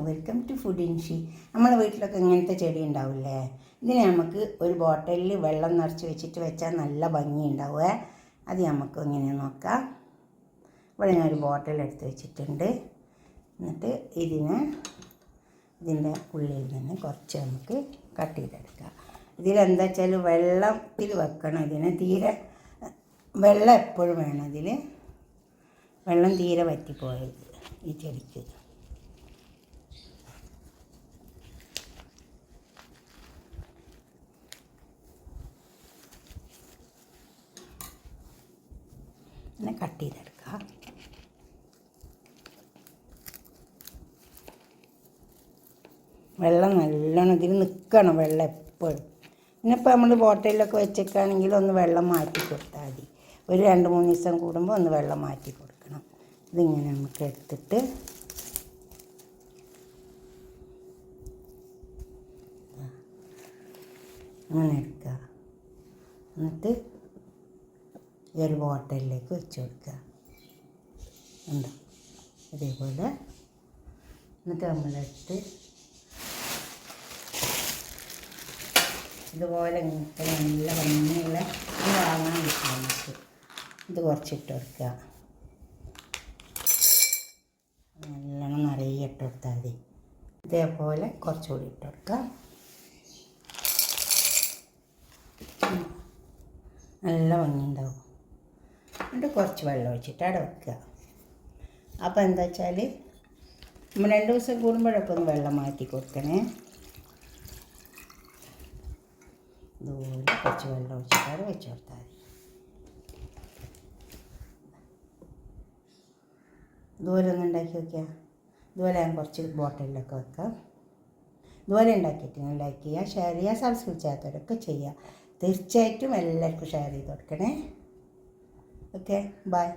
Welcome to food ഇൻഷി. നമ്മളെ വീട്ടിലൊക്കെ ഇങ്ങനത്തെ ചെടി ഉണ്ടാവില്ലേ? ഇതിന് നമുക്ക് ഒരു ബോട്ടിലിൽ വെള്ളം നിറച്ച് വെച്ചിട്ട് വെച്ചാൽ നല്ല ഭംഗി ഉണ്ടാവുക. അത് നമുക്ക് ഇങ്ങനെ നോക്കാം. ഇവിടെ ഞാൻ ഒരു ബോട്ടിൽ എടുത്ത് വെച്ചിട്ടുണ്ട്. എന്നിട്ട് ഇതിൻ്റെ ഉള്ളിൽ നിന്ന് കുറച്ച് നമുക്ക് കട്ട് ചെയ്തെടുക്കാം. ഇതിലെന്താ വെച്ചാൽ വെള്ളത്തിൽ വെക്കണം. ഇതിന് തീരെ വെള്ളം എപ്പോഴും വേണം. ഇതിൽ വെള്ളം തീരെ വറ്റിപ്പോയത് ഈ ചെടിക്ക്. അങ്ങനെ കട്ട് ചെയ്തെടുക്കാം. വെള്ളം നല്ലോണം ഇതിൽ നിൽക്കണം, വെള്ളം എപ്പോഴും. ഇന്നിപ്പോൾ നമ്മൾ ബോട്ടിലൊക്കെ വെച്ചേക്കാണെങ്കിൽ ഒന്ന് വെള്ളം മാറ്റി കൊടുത്താൽ മതി. ഒരു 2-3 ദിവസം കൂടുമ്പോൾ ഒന്ന് വെള്ളം മാറ്റി കൊടുക്കണം. ഇതിങ്ങനെ നമുക്ക് എടുത്തിട്ട് അങ്ങനെ എടുക്കുക. എന്നിട്ട് ഈ ഒരു ബോട്ടിലേക്ക് വെച്ച് കൊടുക്കുക. ഉണ്ടോ ഇതേപോലെ. എന്നിട്ട് നമ്മളെടുത്ത് ഇതുപോലെ ഇങ്ങനത്തെ നല്ല ഭംഗിയുള്ള വാങ്ങാൻ കിട്ടും നമുക്ക്. ഇത് കുറച്ചിട്ട് കൊടുക്കുക. നല്ലോണം നിറയെ ഇട്ട് കൊടുത്താൽ മതി. ഇതേപോലെ കുറച്ചുകൂടി ഇട്ട് കൊടുക്കുക. നല്ല ഭംഗി ഉണ്ടാവും. എന്നിട്ട് കുറച്ച് വെള്ളം ഒഴിച്ചിട്ട് അവിടെ വെക്കുക. അപ്പോൾ എന്താ വെച്ചാൽ നമ്മൾ 2 ദിവസം കൂടുമ്പോഴൊക്കെ ഒന്ന് വെള്ളം മാറ്റി കൊടുക്കണേ. ഇതുപോലെ കുറച്ച് വെള്ളം ഒഴിച്ചിട്ട് അവിടെ വെച്ച് കൊടുത്താൽ മതി. ഇതുപോലെ ഒന്ന് ഉണ്ടാക്കി വയ്ക്കുക. ഇതുപോലെ ഞാൻ കുറച്ച് ബോട്ടിലൊക്കെ വെക്കാം. ഇതുപോലെ ഉണ്ടാക്കിയിട്ട് ലൈക്ക് ചെയ്യുക, ഷെയർ ചെയ്യുക, സബ്സ്ക്രൈബ് ചെയ്യാത്തവരൊക്കെ ചെയ്യുക. തീർച്ചയായിട്ടും എല്ലാവർക്കും ഷെയർ ചെയ്ത് കൊടുക്കണേ. Okay, by.